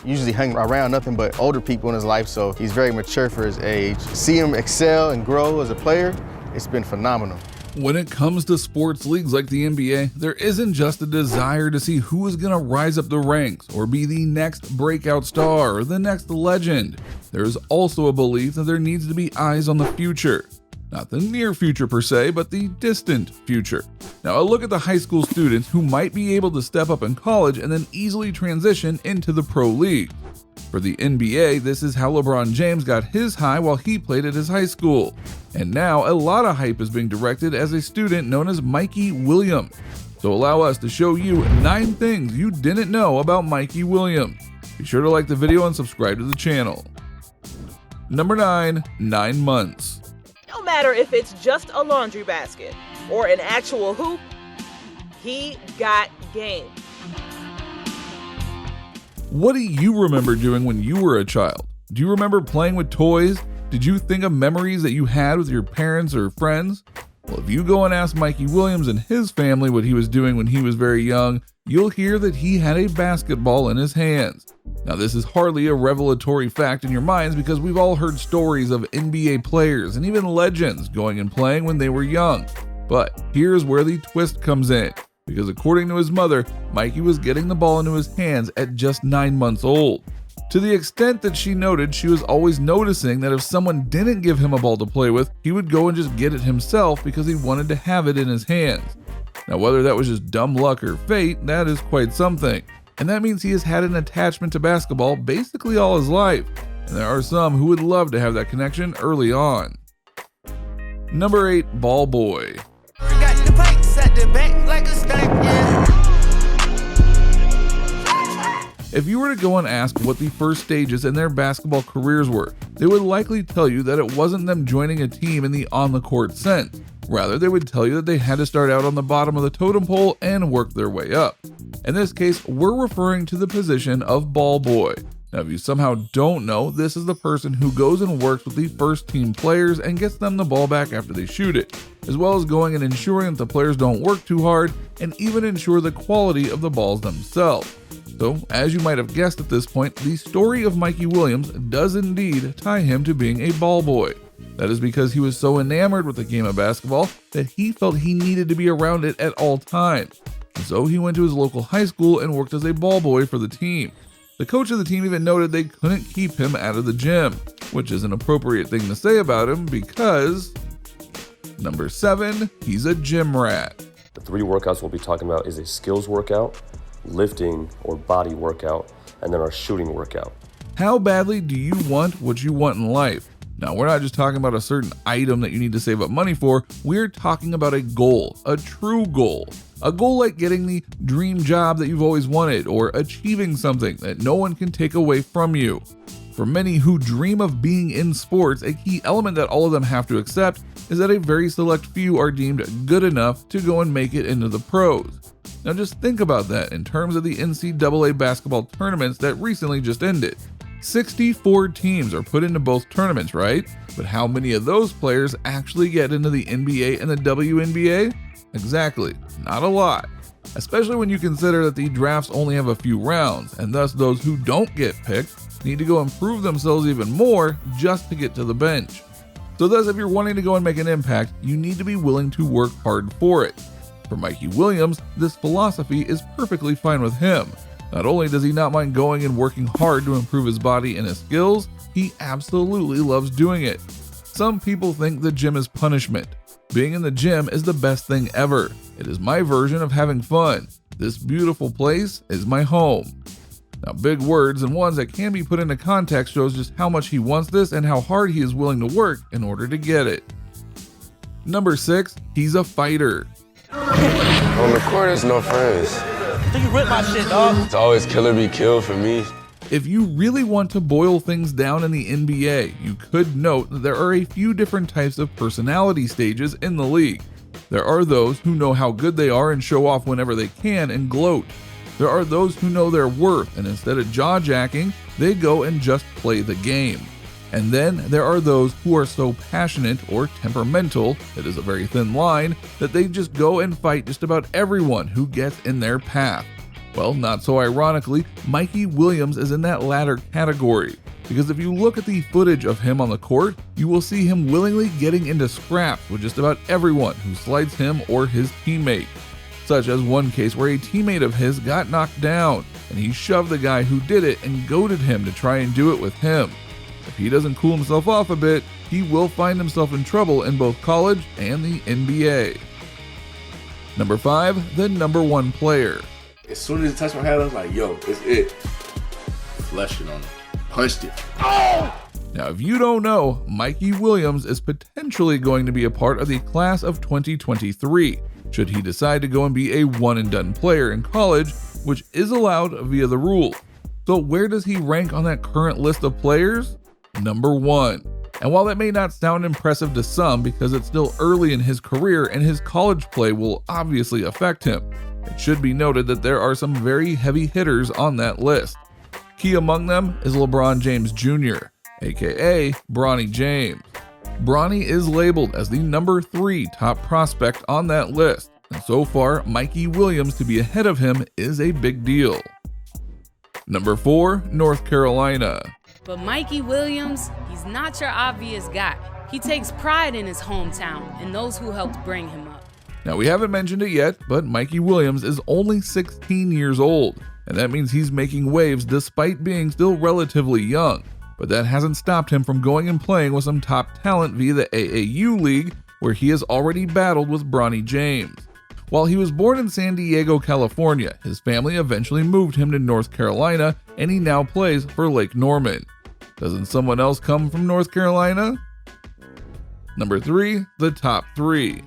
usually hung around nothing but older people in his life, so he's very mature for his age. See him excel and grow as a player, it's been phenomenal. When it comes to sports leagues like the NBA, there isn't just a desire to see who is going to rise up the ranks or be the next breakout star or the next legend. There is also a belief that there needs to be eyes on the future. Not the near future per se, but the distant future. Now, a look at the high school students who might be able to step up in college and then easily transition into the pro league. For the NBA, this is how LeBron James got his high while he played at his high school. And now a lot of hype is being directed as a student known as Mikey Williams. So allow us to show you 9 things you didn't know about Mikey Williams. Be sure to like the video and subscribe to the channel. Number 9, 9 months. No matter if it's just a laundry basket or an actual hoop, he got game. What do you remember doing when you were a child? Do you remember playing with toys? Did you think of memories that you had with your parents or friends? Well, if you go and ask Mikey Williams and his family what he was doing when he was very young, you'll hear that he had a basketball in his hands. Now, this is hardly a revelatory fact in your minds because we've all heard stories of NBA players and even legends going and playing when they were young. But here's where the twist comes in. Because according to his mother, Mikey was getting the ball into his hands at just 9 months old. To the extent that she noted she was always noticing that if someone didn't give him a ball to play with, he would go and just get it himself because he wanted to have it in his hands. Now, whether that was just dumb luck or fate, that is quite something. And that means he has had an attachment to basketball basically all his life. And there are some who would love to have that connection early on. Number 8, ball boy. If you were to go and ask what the first stages in their basketball careers were, they would likely tell you that it wasn't them joining a team in the on-the-court sense. Rather, they would tell you that they had to start out on the bottom of the totem pole and work their way up. In this case, we're referring to the position of ball boy. Now, if you somehow don't know, this is the person who goes and works with the first team players and gets them the ball back after they shoot it, as well as going and ensuring that the players don't work too hard and even ensure the quality of the balls themselves. So, as you might have guessed at this point, the story of Mikey Williams does indeed tie him to being a ball boy. That is because he was so enamored with the game of basketball that he felt he needed to be around it at all times. And so he went to his local high school and worked as a ball boy for the team. The coach of the team even noted they couldn't keep him out of the gym, which is an appropriate thing to say about him because... Number 7, he's a gym rat. The 3 workouts we'll be talking about is a skills workout, lifting or body workout, and then our shooting workout. How badly do you want what you want in life? Now, we're not just talking about a certain item that you need to save up money for, we're talking about a goal, a true goal. A goal like getting the dream job that you've always wanted or achieving something that no one can take away from you. For many who dream of being in sports, a key element that all of them have to accept is that a very select few are deemed good enough to go and make it into the pros. Now just think about that in terms of the NCAA basketball tournaments that recently just ended. 64 teams are put into both tournaments, right? But how many of those players actually get into the NBA and the WNBA? Exactly, not a lot. Especially when you consider that the drafts only have a few rounds, and thus those who don't get picked need to go improve themselves even more just to get to the bench. So thus, if you're wanting to go and make an impact, you need to be willing to work hard for it. For Mikey Williams, this philosophy is perfectly fine with him. Not only does he not mind going and working hard to improve his body and his skills, he absolutely loves doing it. Some people think the gym is punishment. Being in the gym is the best thing ever. It is my version of having fun. This beautiful place is my home. Now, big words and ones that can be put into context shows just how much he wants this and how hard he is willing to work in order to get it. Number 6, he's a fighter. On the court, there's no friends. You rip my shit, dog. It's always kill or be killed for me. If you really want to boil things down in the NBA, you could note that there are a few different types of personality stages in the league. There are those who know how good they are and show off whenever they can and gloat. There are those who know their worth and instead of jaw-jacking, they go and just play the game. And then there are those who are so passionate or temperamental, it is a very thin line, that they just go and fight just about everyone who gets in their path. Well, not so ironically, Mikey Williams is in that latter category, because if you look at the footage of him on the court, you will see him willingly getting into scraps with just about everyone who slides him or his teammate, such as one case where a teammate of his got knocked down, and he shoved the guy who did it and goaded him to try and do it with him. If he doesn't cool himself off a bit, he will find himself in trouble in both college and the NBA. Number 5, the number 1 player. As soon as he touched my head, I was like, yo, it's it. Flushed it on him. Punched it. Oh! Now, if you don't know, Mikey Williams is potentially going to be a part of the class of 2023, should he decide to go and be a one-and-done player in college, which is allowed via the rule. So where does he rank on that current list of players? Number 1. And while that may not sound impressive to some because it's still early in his career and his college play will obviously affect him, it should be noted that there are some very heavy hitters on that list. Key among them is LeBron James Jr., aka Bronny James. Bronny is labeled as the number 3 top prospect on that list, and so far Mikey Williams to be ahead of him is a big deal. Number 4, North Carolina. But Mikey Williams, he's not your obvious guy. He takes pride in his hometown and those who helped bring him up. Now, we haven't mentioned it yet, but Mikey Williams is only 16 years old, and that means he's making waves despite being still relatively young. But that hasn't stopped him from going and playing with some top talent via the AAU League, where he has already battled with Bronny James. While he was born in San Diego, California, his family eventually moved him to North Carolina, and he now plays for Lake Norman. Doesn't someone else come from North Carolina? Number 3, the top 3.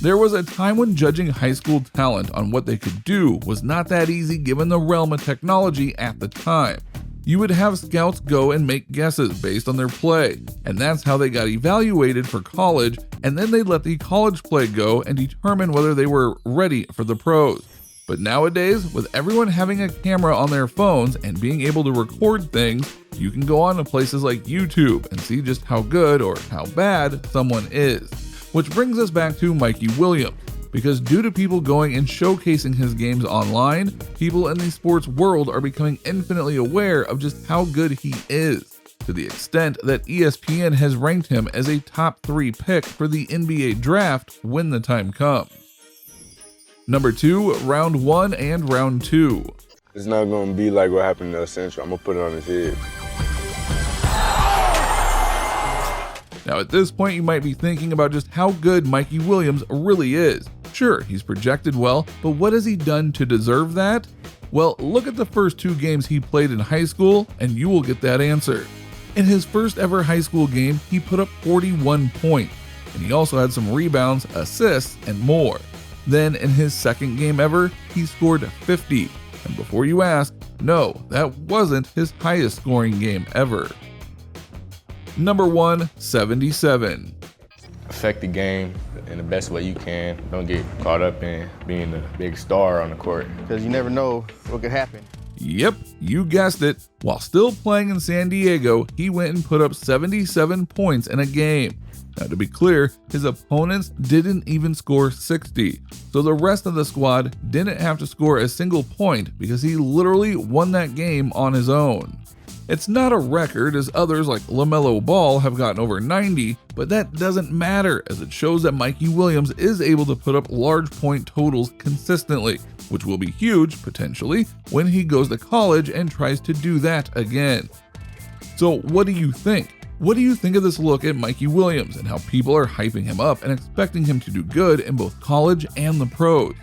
There was a time when judging high school talent on what they could do was not that easy given the realm of technology at the time. You would have scouts go and make guesses based on their play, and that's how they got evaluated for college, and then they'd let the college play go and determine whether they were ready for the pros. But nowadays, with everyone having a camera on their phones and being able to record things, you can go on to places like YouTube and see just how good or how bad someone is. Which brings us back to Mikey Williams, because due to people going and showcasing his games online, people in the sports world are becoming infinitely aware of just how good he is, to the extent that ESPN has ranked him as a top 3 pick for the NBA draft when the time comes. Number 2, round 1 and round 2. It's not going to be like what happened to Central. I'm going to put it on his head. Now at this point you might be thinking about just how good Mikey Williams really is. Sure, he's projected well, but what has he done to deserve that? Well, look at the first 2 games he played in high school and you will get that answer. In his first ever high school game, he put up 41 points, and he also had some rebounds, assists, and more. Then in his second game ever, he scored 50. And before you ask, no, that wasn't his highest scoring game ever. Number 1, 77. Affect the game in the best way you can. Don't get caught up in being the big star on the court. Because you never know what could happen. Yep, you guessed it. While still playing in San Diego, he went and put up 77 points in a game. Now, to be clear, his opponents didn't even score 60, so the rest of the squad didn't have to score a single point because he literally won that game on his own. It's not a record, as others like LaMelo Ball have gotten over 90, but that doesn't matter, as it shows that Mikey Williams is able to put up large point totals consistently, which will be huge, potentially, when he goes to college and tries to do that again. So what do you think? What do you think of this look at Mikey Williams and how people are hyping him up and expecting him to do good in both college and the pros?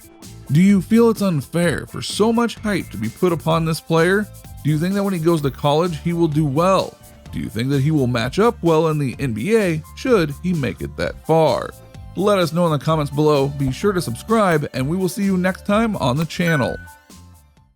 Do you feel it's unfair for so much hype to be put upon this player? Do you think that when he goes to college, he will do well? Do you think that he will match up well in the NBA should he make it that far? Let us know in the comments below. Be sure to subscribe, and we will see you next time on the channel.